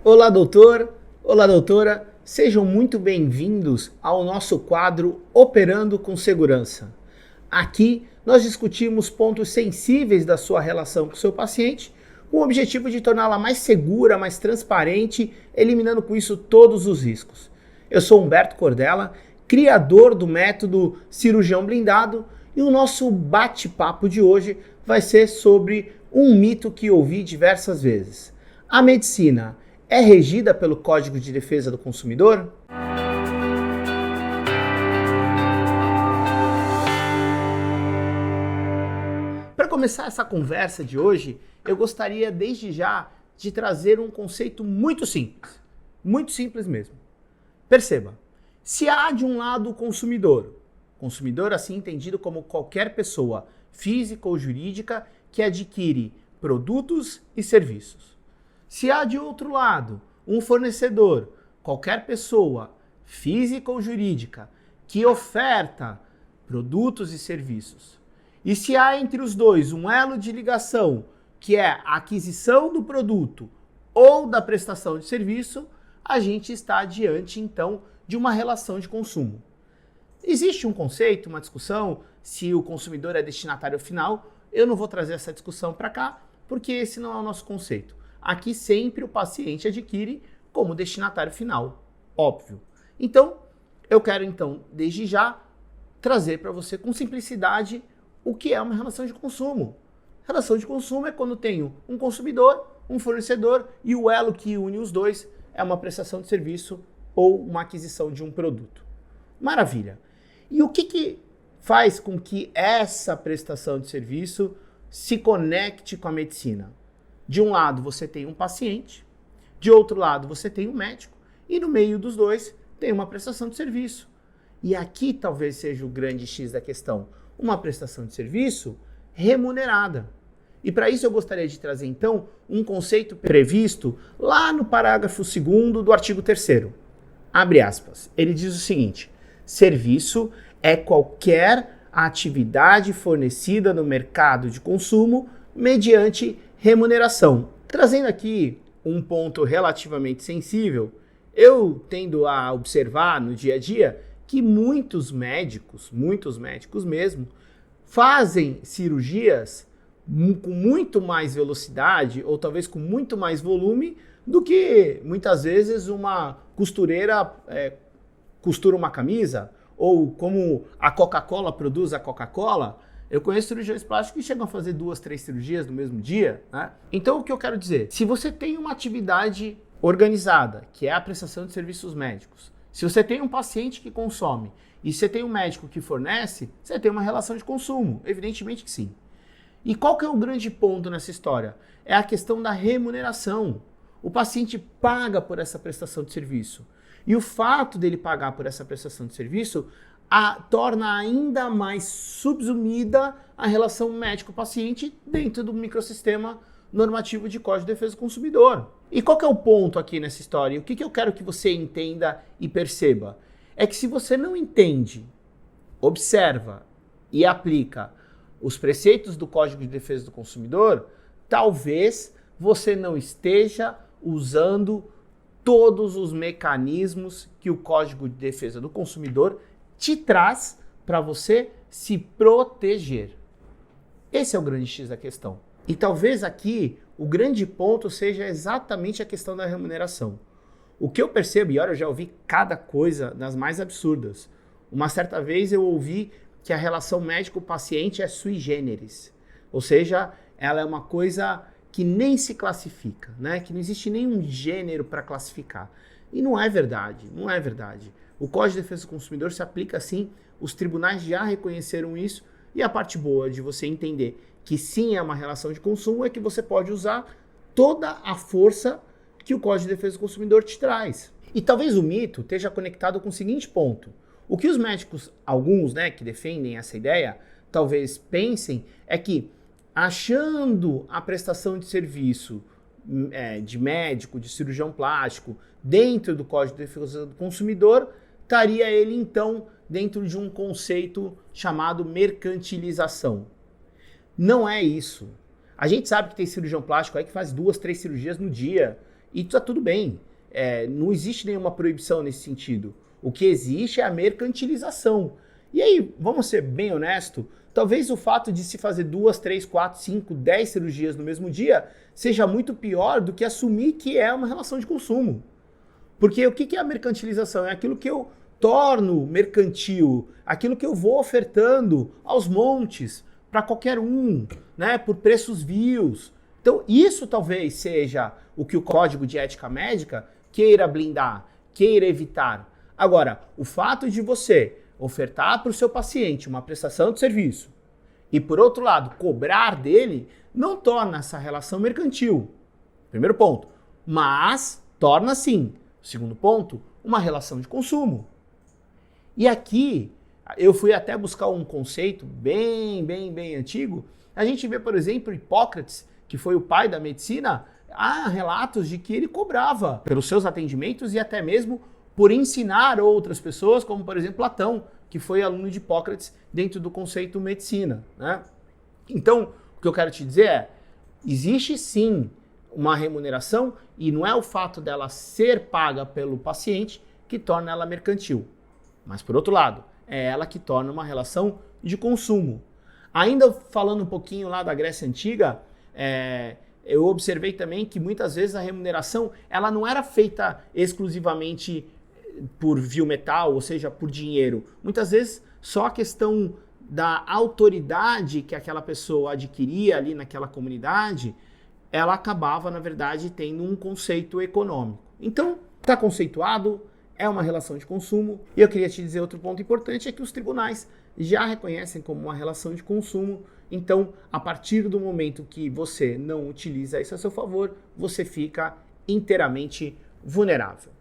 Olá, doutor! Olá, doutora! Sejam muito bem-vindos ao nosso quadro Operando com Segurança. Aqui nós discutimos pontos sensíveis da sua relação com o seu paciente, com o objetivo de torná-la mais segura, mais transparente, eliminando com isso todos os riscos. Eu sou Humberto Cordella, criador do método Cirurgião Blindado, e o nosso bate-papo de hoje vai ser sobre um mito que ouvi diversas vezes. A medicina é regida pelo Código de Defesa do Consumidor? Para começar essa conversa de hoje, eu gostaria desde já de trazer um conceito muito simples mesmo. Perceba, se há de um lado o consumidor assim entendido como qualquer pessoa física ou jurídica que adquire produtos e serviços. Se há de outro lado um fornecedor, qualquer pessoa física ou jurídica que oferta produtos e serviços. E se há entre os dois um elo de ligação, que é a aquisição do produto ou da prestação de serviço, a gente está diante então de uma relação de consumo. Existe um conceito, uma discussão, se o consumidor é destinatário final. Eu não vou trazer essa discussão para cá, porque esse não é o nosso conceito. Aqui sempre o paciente adquire como destinatário final, óbvio. Então, eu quero desde já, trazer para você com simplicidade o que é uma relação de consumo. Relação de consumo é quando tenho um consumidor, um fornecedor e o elo que une os dois é uma prestação de serviço ou uma aquisição de um produto. Maravilha! E o que faz com que essa prestação de serviço se conecte com a medicina? De um lado você tem um paciente, de outro lado você tem um médico e no meio dos dois tem uma prestação de serviço. E aqui talvez seja o grande X da questão, uma prestação de serviço remunerada. E para isso eu gostaria de trazer então um conceito previsto lá no parágrafo 2º do artigo 3º. Abre aspas. Ele diz o seguinte: serviço é qualquer atividade fornecida no mercado de consumo mediante remuneração. Trazendo aqui um ponto relativamente sensível, eu tendo a observar no dia a dia que muitos médicos mesmo, fazem cirurgias com muito mais velocidade ou talvez com muito mais volume do que muitas vezes uma costureira costura uma camisa, ou como a Coca-Cola produz a Coca-Cola. Eu conheço cirurgiões plásticos que chegam a fazer 2, 3 cirurgias no mesmo dia, né? Então o que eu quero dizer? Se você tem uma atividade organizada, que é a prestação de serviços médicos, se você tem um paciente que consome e você tem um médico que fornece, você tem uma relação de consumo, evidentemente que sim. E qual que é o grande ponto nessa história? É a questão da remuneração. O paciente paga por essa prestação de serviço. E o fato dele pagar por essa prestação de serviço torna ainda mais subsumida a relação médico-paciente dentro do microsistema normativo de Código de Defesa do Consumidor. E qual que é o ponto aqui nessa história? O que eu quero que você entenda e perceba? É que se você não entende, observa e aplica os preceitos do Código de Defesa do Consumidor, talvez você não esteja usando todos os mecanismos que o Código de Defesa do Consumidor te traz para você se proteger. Esse é o grande X da questão. E talvez aqui o grande ponto seja exatamente a questão da remuneração. O que eu percebo, e olha, eu já ouvi cada coisa das mais absurdas. Uma certa vez eu ouvi que a relação médico-paciente é sui generis. Ou seja, ela é uma coisa que nem se classifica, né? Que não existe nenhum gênero para classificar. E não é verdade, não é verdade. O Código de Defesa do Consumidor se aplica assim, os tribunais já reconheceram isso, e a parte boa de você entender que sim é uma relação de consumo é que você pode usar toda a força que o Código de Defesa do Consumidor te traz. E talvez o mito esteja conectado com o seguinte ponto. O que os médicos, alguns, né, que defendem essa ideia, talvez pensem é que achando a prestação de serviço de médico, de cirurgião plástico, dentro do Código de Defesa do Consumidor, estaria ele, então, dentro de um conceito chamado mercantilização. Não é isso. A gente sabe que tem cirurgião plástico aí que faz 2, 3 cirurgias no dia E tá tudo bem. Não existe nenhuma proibição nesse sentido. O que existe é a mercantilização. E aí, vamos ser bem honesto, talvez o fato de se fazer 2, 3, 4, 5, 10 cirurgias no mesmo dia seja muito pior do que assumir que é uma relação de consumo. Porque o que é a mercantilização? É aquilo que eu torno mercantil, aquilo que eu vou ofertando aos montes, para qualquer um, né, por preços vios. Então, isso talvez seja o que o Código de Ética Médica queira blindar, queira evitar. Agora, o fato de você ofertar para o seu paciente uma prestação de serviço e, por outro lado, cobrar dele, não torna essa relação mercantil. Primeiro ponto. Mas torna, sim, segundo ponto, uma relação de consumo. E aqui, eu fui até buscar um conceito bem antigo. A gente vê, por exemplo, Hipócrates, que foi o pai da medicina, há relatos de que ele cobrava pelos seus atendimentos e até mesmo por ensinar outras pessoas, como por exemplo Platão, que foi aluno de Hipócrates dentro do conceito medicina, né? Então, o que eu quero te dizer é, existe sim uma remuneração e não é o fato dela ser paga pelo paciente que torna ela mercantil. Mas por outro lado, é ela que torna uma relação de consumo. Ainda falando um pouquinho lá da Grécia Antiga, eu observei também que muitas vezes a remuneração ela não era feita exclusivamente por vil metal, ou seja, por dinheiro. Muitas vezes só a questão da autoridade que aquela pessoa adquiria ali naquela comunidade, ela acabava, na verdade, tendo um conceito econômico. Então, está conceituado, é uma relação de consumo. E eu queria te dizer outro ponto importante, é que os tribunais já reconhecem como uma relação de consumo. Então, a partir do momento que você não utiliza isso a seu favor, você fica inteiramente vulnerável.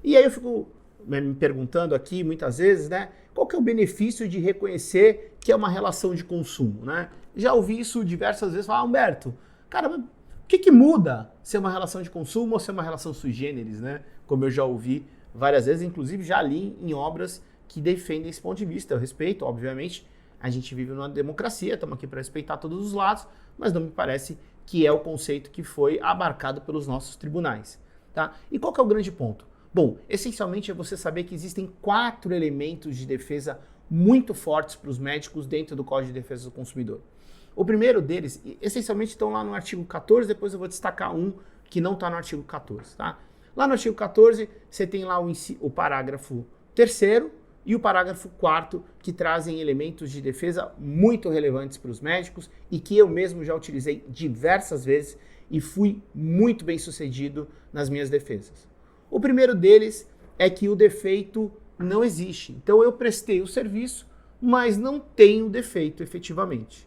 E aí eu fico me perguntando aqui, muitas vezes, né, qual que é o benefício de reconhecer que é uma relação de consumo, né? Já ouvi isso diversas vezes, falar, Humberto, cara, o que muda ser uma relação de consumo ou ser uma relação sui generis, né? Como eu já ouvi várias vezes, inclusive já li em obras que defendem esse ponto de vista. Eu respeito, obviamente, a gente vive numa democracia, estamos aqui para respeitar todos os lados, mas não me parece que é o conceito que foi abarcado pelos nossos tribunais, tá? E qual que é o grande ponto? Bom, essencialmente é você saber que existem 4 elementos de defesa muito fortes para os médicos dentro do Código de Defesa do Consumidor. O primeiro deles, essencialmente estão lá no artigo 14, depois eu vou destacar um que não está no artigo 14, tá? Lá no artigo 14, você tem lá o parágrafo 3º e o parágrafo 4º, que trazem elementos de defesa muito relevantes para os médicos e que eu mesmo já utilizei diversas vezes e fui muito bem sucedido nas minhas defesas. O primeiro deles é que o defeito não existe. Então eu prestei o serviço, mas não tenho defeito efetivamente.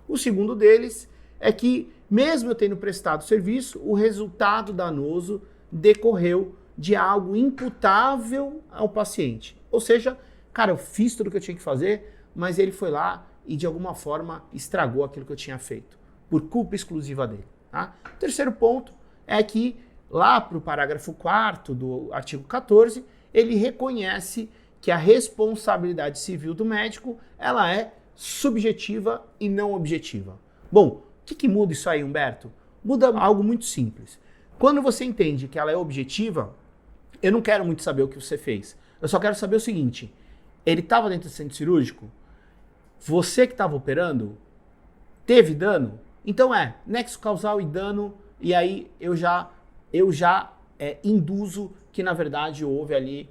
O segundo deles é que, mesmo eu tendo prestado o serviço, o resultado danoso decorreu de algo imputável ao paciente. Ou seja, cara, eu fiz tudo o que eu tinha que fazer, mas ele foi lá e de alguma forma estragou aquilo que eu tinha feito, por culpa exclusiva dele. Tá? O terceiro ponto é que, lá para o parágrafo 4º do artigo 14, ele reconhece que a responsabilidade civil do médico ela é subjetiva e não objetiva. Bom, o que muda isso aí, Humberto? Muda algo muito simples. Quando você entende que ela é objetiva, eu não quero muito saber o que você fez. Eu só quero saber o seguinte, ele estava dentro do centro cirúrgico? Você que estava operando? Teve dano? Então nexo causal e dano, e aí eu já induzo que na verdade houve ali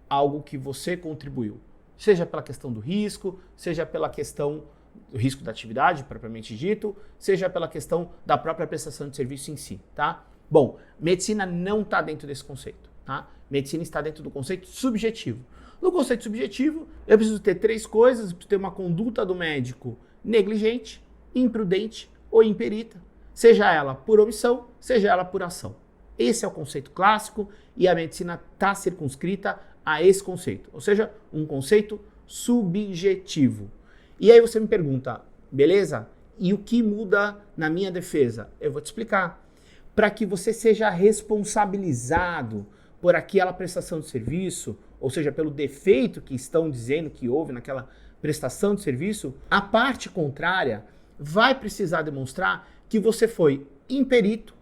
algo que você contribuiu. Seja pela questão do risco, seja pela questão do risco da atividade, propriamente dito, seja pela questão da própria prestação de serviço em si, tá? Bom, medicina não está dentro desse conceito, tá? Medicina está dentro do conceito subjetivo. No conceito subjetivo, eu preciso ter 3 coisas, eu preciso ter uma conduta do médico negligente, imprudente ou imperita, seja ela por omissão, seja ela por ação. Esse é o conceito clássico e a medicina está circunscrita a esse conceito, ou seja, um conceito subjetivo. E aí você me pergunta, beleza? E o que muda na minha defesa? Eu vou te explicar. Para que você seja responsabilizado por aquela prestação de serviço, ou seja, pelo defeito que estão dizendo que houve naquela prestação de serviço, a parte contrária vai precisar demonstrar que você foi imperito,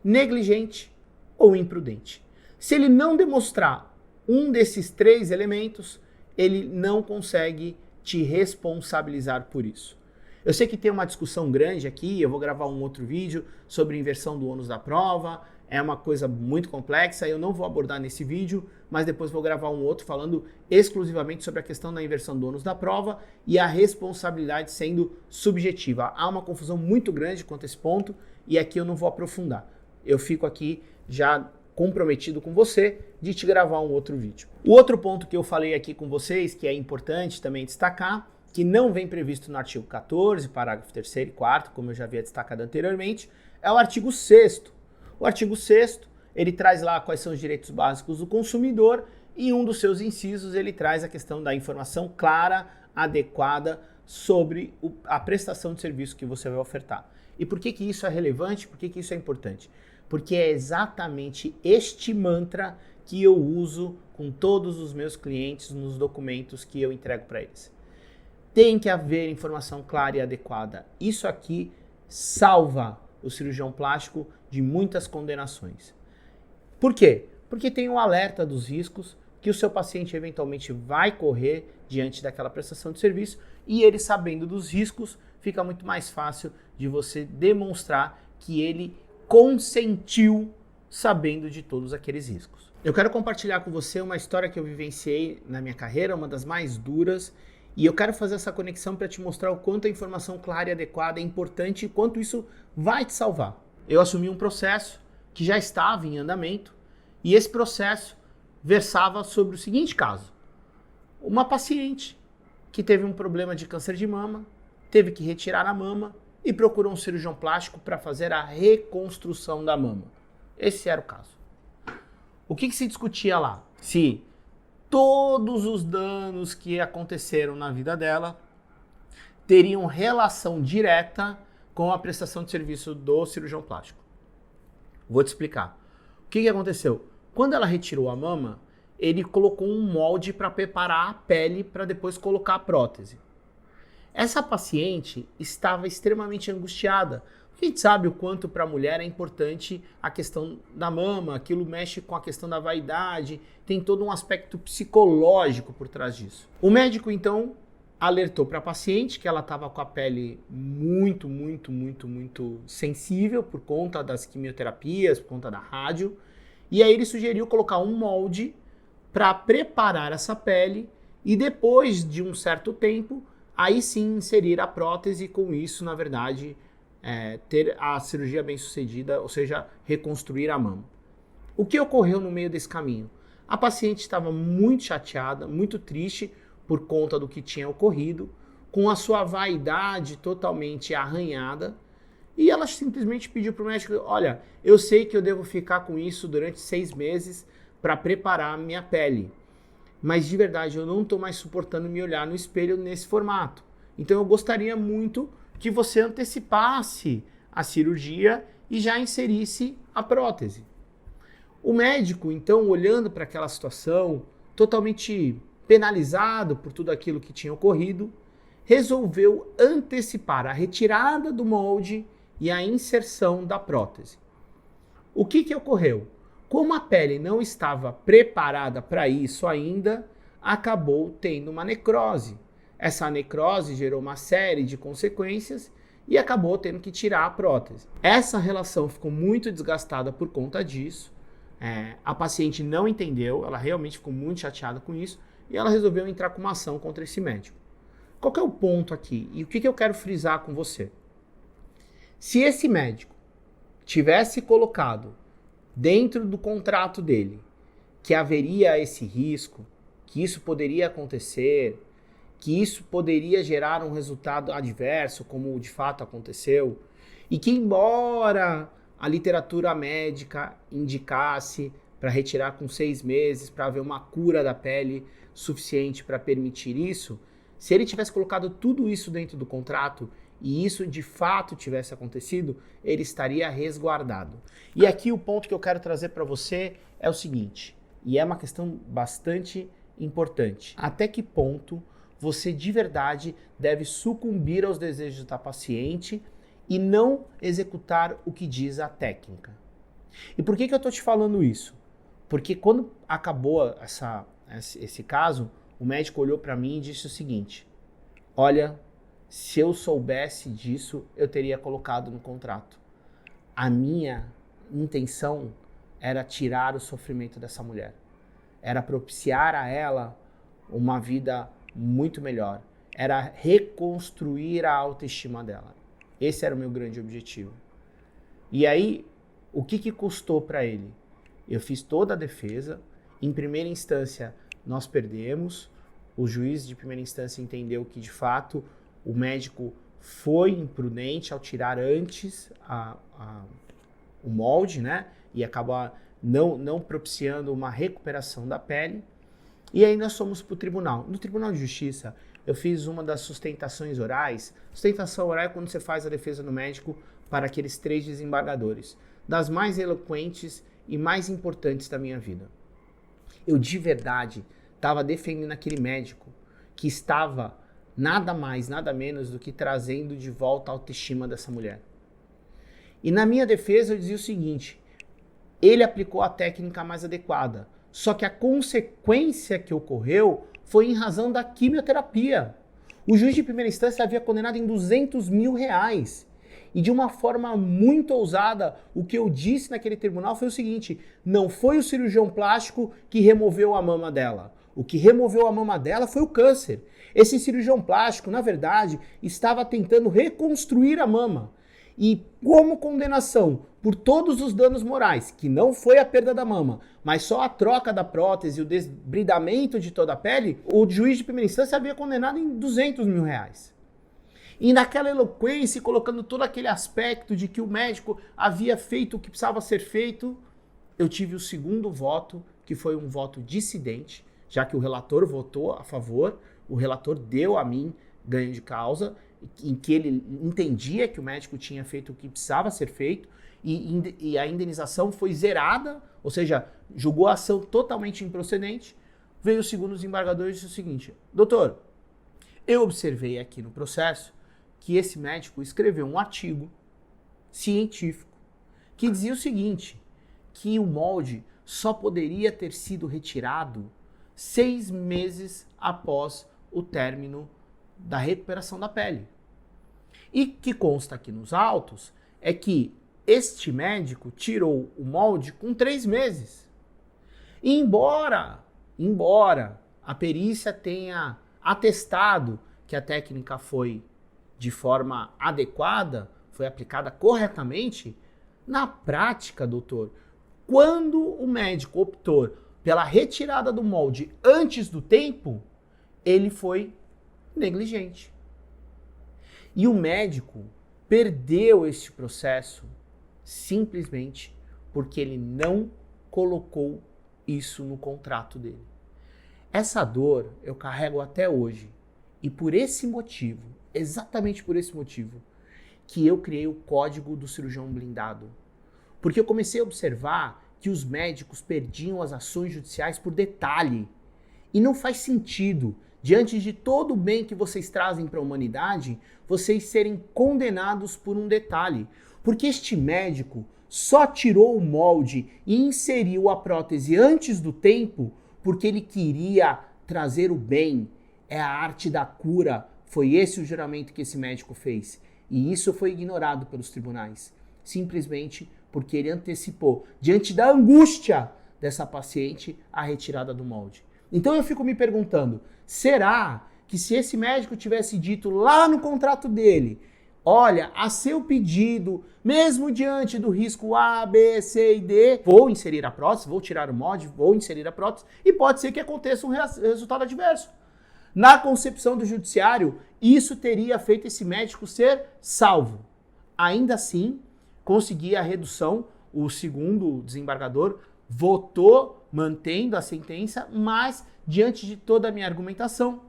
negligente ou imprudente. Se ele não demonstrar um desses 3 elementos, ele não consegue te responsabilizar por isso. Eu sei que tem uma discussão grande aqui, eu vou gravar um outro vídeo sobre inversão do ônus da prova, é uma coisa muito complexa, eu não vou abordar nesse vídeo, mas depois vou gravar um outro falando exclusivamente sobre a questão da inversão do ônus da prova e a responsabilidade sendo subjetiva. Há uma confusão muito grande quanto a esse ponto e aqui eu não vou aprofundar. Eu fico aqui já comprometido com você de te gravar um outro vídeo. O outro ponto que eu falei aqui com vocês, que é importante também destacar, que não vem previsto no artigo 14, parágrafo 3º e 4º, como eu já havia destacado anteriormente, é o artigo 6º. O artigo 6º, ele traz lá quais são os direitos básicos do consumidor e em um dos seus incisos ele traz a questão da informação clara, adequada sobre a prestação de serviço que você vai ofertar. E por que isso é relevante? Por que isso é importante? Porque é exatamente este mantra que eu uso com todos os meus clientes nos documentos que eu entrego para eles. Tem que haver informação clara e adequada. Isso aqui salva o cirurgião plástico de muitas condenações. Por quê? Porque tem um alerta dos riscos que o seu paciente eventualmente vai correr diante daquela prestação de serviço e ele, sabendo dos riscos, fica muito mais fácil de você demonstrar que ele consentiu sabendo de todos aqueles riscos. Eu quero compartilhar com você uma história que eu vivenciei na minha carreira, uma das mais duras, e eu quero fazer essa conexão para te mostrar o quanto a informação clara e adequada é importante e quanto isso vai te salvar. Eu assumi um processo que já estava em andamento e esse processo versava sobre o seguinte caso. Uma paciente que teve um problema de câncer de mama, teve que retirar a mama e procurou um cirurgião plástico para fazer a reconstrução da mama. Esse era o caso. O que se discutia lá? Se todos os danos que aconteceram na vida dela teriam relação direta com a prestação de serviço do cirurgião plástico. Vou te explicar. O que aconteceu? Quando ela retirou a mama, ele colocou um molde para preparar a pele para depois colocar a prótese. Essa paciente estava extremamente angustiada. A gente sabe o quanto para a mulher é importante a questão da mama, aquilo mexe com a questão da vaidade, tem todo um aspecto psicológico por trás disso. O médico, então, alertou para a paciente que ela estava com a pele muito sensível por conta das quimioterapias, por conta da rádio, e aí ele sugeriu colocar um molde para preparar essa pele e depois de um certo tempo, aí sim inserir a prótese e com isso, na verdade, ter a cirurgia bem sucedida, ou seja, reconstruir a mama. O que ocorreu no meio desse caminho? A paciente estava muito chateada, muito triste por conta do que tinha ocorrido, com a sua vaidade totalmente arranhada, e ela simplesmente pediu para o médico, olha, eu sei que eu devo ficar com isso durante 6 meses para preparar a minha pele, mas de verdade eu não estou mais suportando me olhar no espelho nesse formato. Então eu gostaria muito que você antecipasse a cirurgia e já inserisse a prótese. O médico, então, olhando para aquela situação, totalmente penalizado por tudo aquilo que tinha ocorrido, resolveu antecipar a retirada do molde e a inserção da prótese. O que ocorreu? Como a pele não estava preparada para isso ainda, acabou tendo uma necrose. Essa necrose gerou uma série de consequências e acabou tendo que tirar a prótese. Essa relação ficou muito desgastada por conta disso. A paciente não entendeu, ela realmente ficou muito chateada com isso e ela resolveu entrar com uma ação contra esse médico. Qual que é o ponto aqui? E o que eu quero frisar com você? Se esse médico tivesse colocado dentro do contrato dele que haveria esse risco, que isso poderia acontecer, que isso poderia gerar um resultado adverso, como de fato aconteceu, e que embora a literatura médica indicasse para retirar com 6 meses, para haver uma cura da pele suficiente para permitir isso, se ele tivesse colocado tudo isso dentro do contrato e isso de fato tivesse acontecido, ele estaria resguardado. E aqui o ponto que eu quero trazer para você é o seguinte, e é uma questão bastante importante. Até que ponto você de verdade deve sucumbir aos desejos da paciente e não executar o que diz a técnica? E por que eu estou te falando isso? Porque quando acabou esse caso, o médico olhou para mim e disse o seguinte: olha, se eu soubesse disso, eu teria colocado no contrato. A minha intenção era tirar o sofrimento dessa mulher. Era propiciar a ela uma vida muito melhor. Era reconstruir a autoestima dela. Esse era o meu grande objetivo. E aí, o que custou para ele? Eu fiz toda a defesa. Em primeira instância, nós perdemos. O juiz de primeira instância entendeu que, de fato, o médico foi imprudente ao tirar antes o molde, né? E acabar não propiciando uma recuperação da pele. E aí nós fomos para o tribunal. No Tribunal de Justiça, eu fiz uma das sustentações orais. Sustentação oral é quando você faz a defesa do médico para aqueles 3 desembargadores, das mais eloquentes e mais importantes da minha vida. Eu de verdade estava defendendo aquele médico que estava nada mais, nada menos do que trazendo de volta a autoestima dessa mulher. E na minha defesa eu dizia o seguinte: ele aplicou a técnica mais adequada, só que a consequência que ocorreu foi em razão da quimioterapia. O juiz de primeira instância havia condenado em R$200 mil. E de uma forma muito ousada, o que eu disse naquele tribunal foi o seguinte: não foi o cirurgião plástico que removeu a mama dela. O que removeu a mama dela foi o câncer. Esse cirurgião plástico, na verdade, estava tentando reconstruir a mama. E como condenação por todos os danos morais, que não foi a perda da mama, mas só a troca da prótese e o desbridamento de toda a pele, o juiz de primeira instância havia condenado em R$200 mil. E naquela eloquência, colocando todo aquele aspecto de que o médico havia feito o que precisava ser feito, eu tive o segundo voto, que foi um voto dissidente, já que o relator votou a favor, o relator deu a mim ganho de causa, em que ele entendia que o médico tinha feito o que precisava ser feito, e a indenização foi zerada, ou seja, julgou a ação totalmente improcedente. Veio o segundo desembargador e disse o seguinte: doutor, eu observei aqui no processo que esse médico escreveu um artigo científico que dizia o seguinte, que o molde só poderia ter sido retirado 6 meses após o término da recuperação da pele. E que consta aqui nos autos é que este médico tirou o molde com 3 meses. E embora a perícia tenha atestado que a técnica foi de forma adequada, foi aplicada corretamente, na prática, doutor, quando o médico optou pela retirada do molde antes do tempo, ele foi negligente. E o médico perdeu este processo simplesmente porque ele não colocou isso no contrato dele. Essa dor eu carrego até hoje. E por esse motivo, exatamente por esse motivo, que eu criei o Código do Cirurgião Blindado. Porque eu comecei a observar que os médicos perdiam as ações judiciais por detalhe. E não faz sentido, diante de todo o bem que vocês trazem para a humanidade, vocês serem condenados por um detalhe. Porque este médico só tirou o molde e inseriu a prótese antes do tempo porque ele queria trazer o bem. É a arte da cura. Foi esse o juramento que esse médico fez. E isso foi ignorado pelos tribunais. Simplesmente porque ele antecipou, diante da angústia dessa paciente, a retirada do molde. Então eu fico me perguntando, será que se esse médico tivesse dito lá no contrato dele, olha, a seu pedido, mesmo diante do risco A, B, C e D, vou inserir a prótese, vou tirar o molde, vou inserir a prótese, e pode ser que aconteça um resultado adverso. Na concepção do judiciário, isso teria feito esse médico ser salvo. Ainda assim, conseguia a redução, o segundo desembargador votou mantendo a sentença, mas diante de toda a minha argumentação,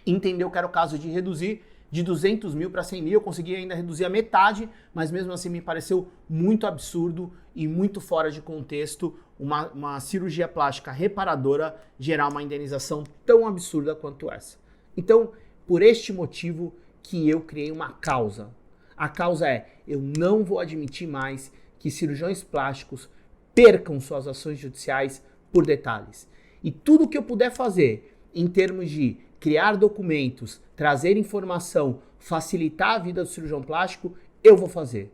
entendeu que era o caso de reduzir de 200 mil para 100 mil, eu consegui ainda reduzir a metade, mas mesmo assim me pareceu muito absurdo e muito fora de contexto uma cirurgia plástica reparadora gerar uma indenização tão absurda quanto essa. Então, por este motivo que eu criei uma causa. A causa é, eu não vou admitir mais que cirurgiões plásticos percam suas ações judiciais por detalhes. E tudo que eu puder fazer em termos de criar documentos, trazer informação, facilitar a vida do cirurgião plástico, eu vou fazer.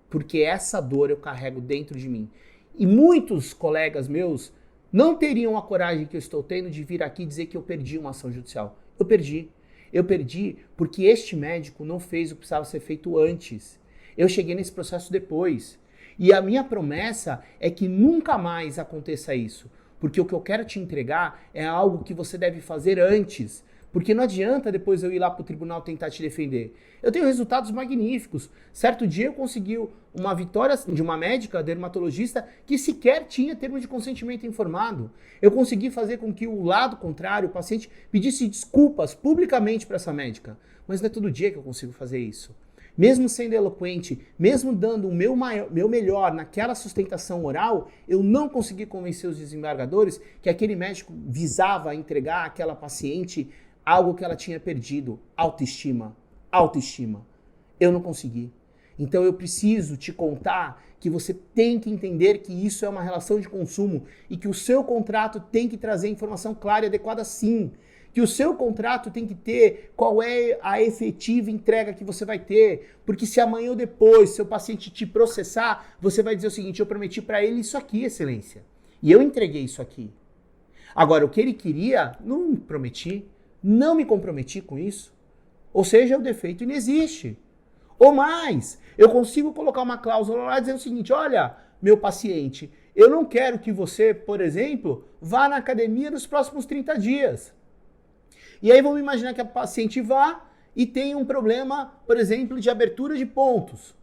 Porque essa dor eu carrego dentro de mim. E muitos colegas meus não teriam a coragem que eu estou tendo de vir aqui dizer que eu perdi uma ação judicial. Eu perdi. Eu perdi porque este médico não fez o que precisava ser feito antes. Eu cheguei nesse processo depois. E a minha promessa é que nunca mais aconteça isso. Porque o que eu quero te entregar é algo que você deve fazer antes. Porque não adianta depois eu ir lá para o tribunal tentar te defender. Eu tenho resultados magníficos. Certo dia eu consegui uma vitória de uma médica, dermatologista, que sequer tinha termo de consentimento informado. Eu consegui fazer com que o lado contrário, o paciente, pedisse desculpas publicamente para essa médica. Mas não é todo dia que eu consigo fazer isso. Mesmo sendo eloquente, mesmo dando o meu melhor naquela sustentação oral, eu não consegui convencer os desembargadores que aquele médico visava entregar àquela paciente algo que ela tinha perdido, autoestima. Autoestima. Eu não consegui. Então eu preciso te contar que você tem que entender que isso é uma relação de consumo e que o seu contrato tem que trazer informação clara e adequada sim. Que o seu contrato tem que ter qual é a efetiva entrega que você vai ter. Porque se amanhã ou depois seu paciente te processar, você vai dizer o seguinte: eu prometi para ele isso aqui, excelência. E eu entreguei isso aqui. Agora, o que ele queria, não prometi. Não me comprometi com isso. Ou seja, o defeito inexiste. Ou mais, eu consigo colocar uma cláusula lá dizendo o seguinte: olha, meu paciente, eu não quero que você, por exemplo, vá na academia nos próximos 30 dias. E aí vamos imaginar que a paciente vá e tenha um problema, por exemplo, de abertura de pontos.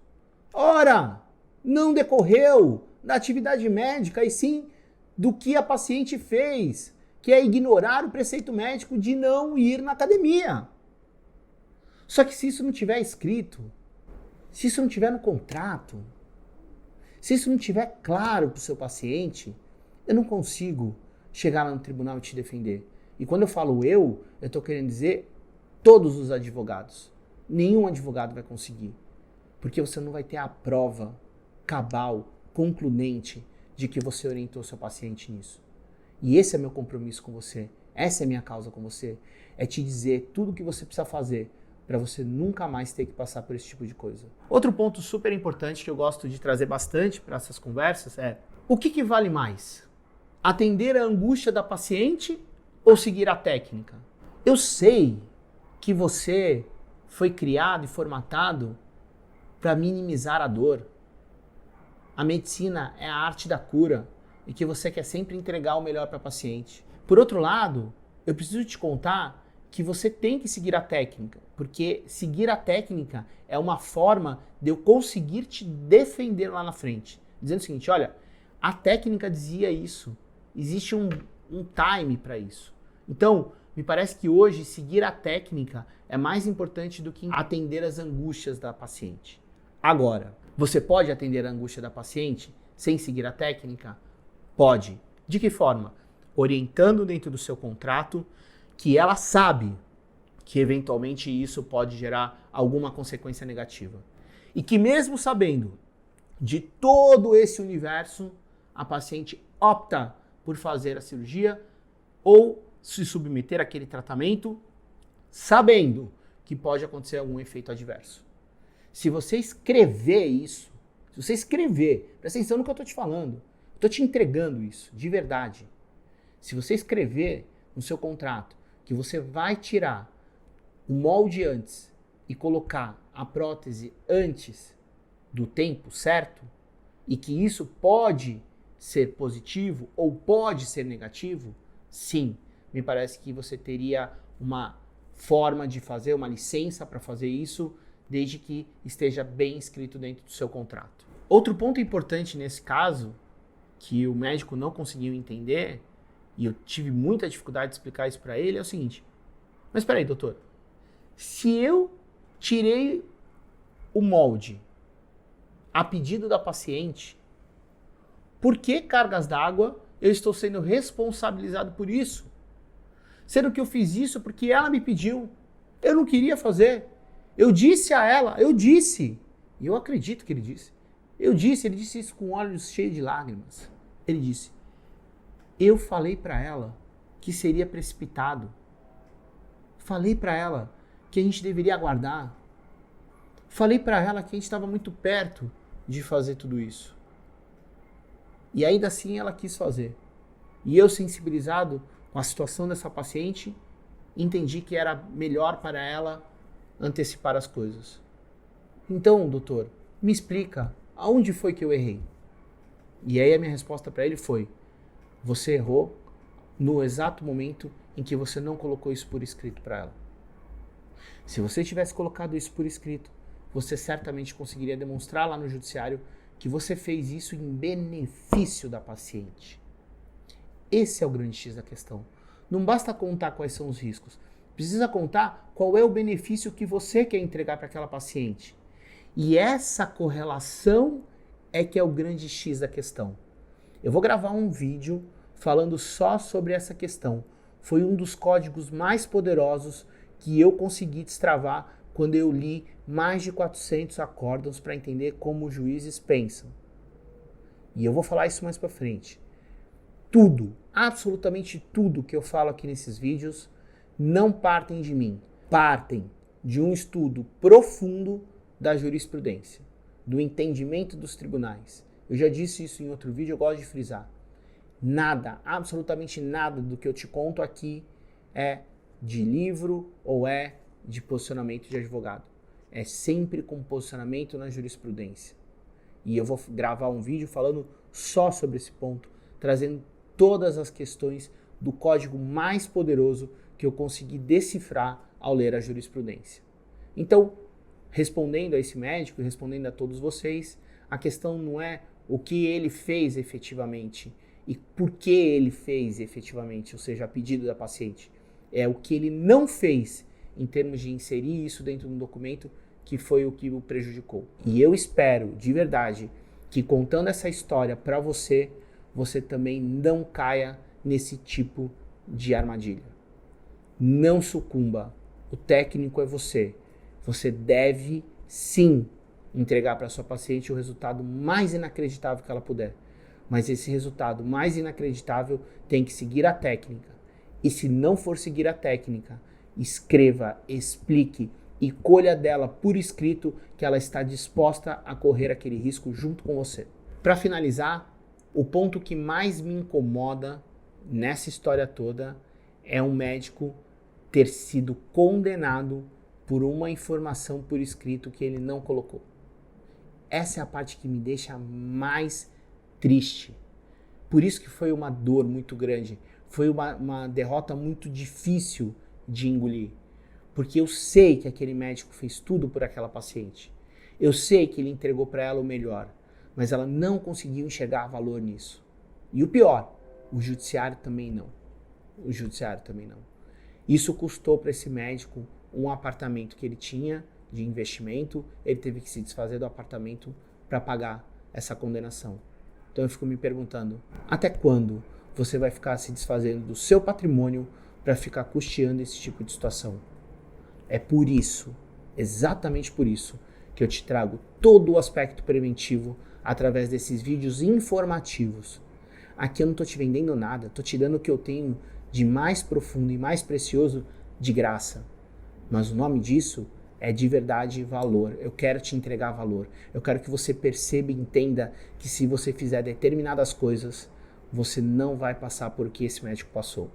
Ora, não decorreu da atividade médica e sim do que a paciente fez, que é ignorar o preceito médico de não ir na academia. Só que se isso não tiver escrito, se isso não tiver no contrato, se isso não tiver claro para o seu paciente, eu não consigo chegar lá no tribunal e te defender. E quando eu falo eu estou querendo dizer todos os advogados. Nenhum advogado vai conseguir. Porque você não vai ter a prova cabal, concludente, de que você orientou seu paciente nisso. E esse é meu compromisso com você. Essa é a minha causa com você. É te dizer tudo o que você precisa fazer para você nunca mais ter que passar por esse tipo de coisa. Outro ponto super importante que eu gosto de trazer bastante para essas conversas é: o que vale mais? Atender a angústia da paciente ou seguir a técnica? Eu sei que você foi criado e formatado para minimizar a dor. A medicina é a arte da cura e que você quer sempre entregar o melhor para a paciente. Por outro lado, eu preciso te contar que você tem que seguir a técnica, porque seguir a técnica é uma forma de eu conseguir te defender lá na frente. Dizendo o seguinte: olha, a técnica dizia isso, existe um time para isso. Então, me parece que hoje seguir a técnica é mais importante do que atender as angústias da paciente. Agora, você pode atender a angústia da paciente sem seguir a técnica? Pode. De que forma? Orientando dentro do seu contrato que ela sabe que eventualmente isso pode gerar alguma consequência negativa. E que mesmo sabendo de todo esse universo, a paciente opta por fazer a cirurgia ou se submeter àquele tratamento, sabendo que pode acontecer algum efeito adverso. Se você escrever isso, se você escrever, presta atenção no que eu estou te falando, eu estou te entregando isso, de verdade. Se você escrever no seu contrato que você vai tirar o molde antes e colocar a prótese antes do tempo certo, e que isso pode ser positivo ou pode ser negativo, sim, me parece que você teria uma forma de fazer, uma licença para fazer isso, desde que esteja bem escrito dentro do seu contrato. Outro ponto importante nesse caso, que o médico não conseguiu entender, e eu tive muita dificuldade de explicar isso para ele, é o seguinte: mas espera aí, doutor, se eu tirei o molde a pedido da paciente, por que cargas d'água eu estou sendo responsabilizado por isso? Sendo que eu fiz isso porque ela me pediu, eu não queria fazer. Eu disse a ela, e eu acredito que ele disse isso com olhos cheios de lágrimas. Ele disse, eu falei para ela que seria precipitado. Falei para ela que a gente deveria aguardar. Falei para ela que a gente estava muito perto de fazer tudo isso. E ainda assim ela quis fazer. E eu, sensibilizado com a situação dessa paciente, entendi que era melhor para ela antecipar as coisas. Então, doutor, me explica, aonde foi que eu errei? E aí a minha resposta para ele foi, você errou no exato momento em que você não colocou isso por escrito para ela. Se você tivesse colocado isso por escrito, você certamente conseguiria demonstrar lá no judiciário que você fez isso em benefício da paciente. Esse é o grande X da questão. Não basta contar quais são os riscos. Precisa contar qual é o benefício que você quer entregar para aquela paciente. E essa correlação é que é o grande X da questão. Eu vou gravar um vídeo falando só sobre essa questão. Foi um dos códigos mais poderosos que eu consegui destravar quando eu li mais de 400 acórdãos para entender como os juízes pensam. E eu vou falar isso mais para frente. Tudo, absolutamente tudo que eu falo aqui nesses vídeos não partem de mim. Partem de um estudo profundo da jurisprudência, do entendimento dos tribunais. Eu já disse isso em outro vídeo, eu gosto de frisar. Nada, absolutamente nada do que eu te conto aqui é de livro ou é de posicionamento de advogado. É sempre com posicionamento na jurisprudência. E eu vou gravar um vídeo falando só sobre esse ponto, trazendo todas as questões do código mais poderoso que eu consegui decifrar ao ler a jurisprudência. Então, respondendo a esse médico e respondendo a todos vocês, a questão não é o que ele fez efetivamente e por que ele fez efetivamente, ou seja, a pedido da paciente. É o que ele não fez em termos de inserir isso dentro de um documento que foi o que o prejudicou. E eu espero, de verdade, que contando essa história para você, você também não caia nesse tipo de armadilha. Não sucumba. O técnico é você. Você deve, sim, entregar para sua paciente o resultado mais inacreditável que ela puder. Mas esse resultado mais inacreditável tem que seguir a técnica. E se não for seguir a técnica, escreva, explique e colha dela por escrito que ela está disposta a correr aquele risco junto com você. Para finalizar, o ponto que mais me incomoda nessa história toda é um médico ter sido condenado por uma informação por escrito que ele não colocou. Essa é a parte que me deixa mais triste. Por isso que foi uma dor muito grande. Foi uma derrota muito difícil de engolir. Porque eu sei que aquele médico fez tudo por aquela paciente. Eu sei que ele entregou para ela o melhor. Mas ela não conseguiu enxergar valor nisso. E o pior, o judiciário também não. O judiciário também não. Isso custou para esse médico um apartamento que ele tinha de investimento. Ele teve que se desfazer do apartamento para pagar essa condenação. Então eu fico me perguntando, até quando você vai ficar se desfazendo do seu patrimônio para ficar custeando esse tipo de situação? É por isso, exatamente por isso, que eu te trago todo o aspecto preventivo através desses vídeos informativos. Aqui eu não estou te vendendo nada, estou te dando o que eu tenho de mais profundo e mais precioso de graça. Mas o nome disso é de verdade valor. Eu quero te entregar valor. Eu quero que você perceba e entenda que se você fizer determinadas coisas, você não vai passar por o que esse médico passou.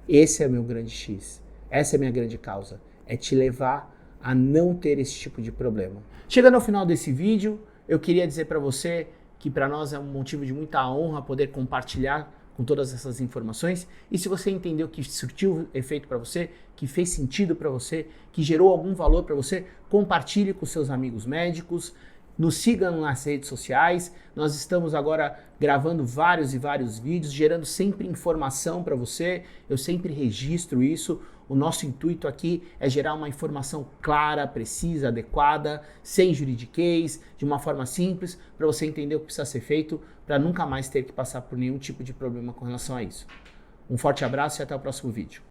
Esse é o meu grande X. Essa é a minha grande causa. É te levar a não ter esse tipo de problema. Chegando ao final desse vídeo, eu queria dizer para você que para nós é um motivo de muita honra poder compartilhar com todas essas informações. E se você entendeu que surtiu efeito para você, que fez sentido para você, que gerou algum valor para você, compartilhe com seus amigos médicos, nos sigam nas redes sociais. Nós estamos agora gravando vários e vários vídeos, gerando sempre informação para você. Eu sempre registro isso. O nosso intuito aqui é gerar uma informação clara, precisa, adequada, sem juridiquês, de uma forma simples, para você entender o que precisa ser feito, para nunca mais ter que passar por nenhum tipo de problema com relação a isso. Um forte abraço e até o próximo vídeo.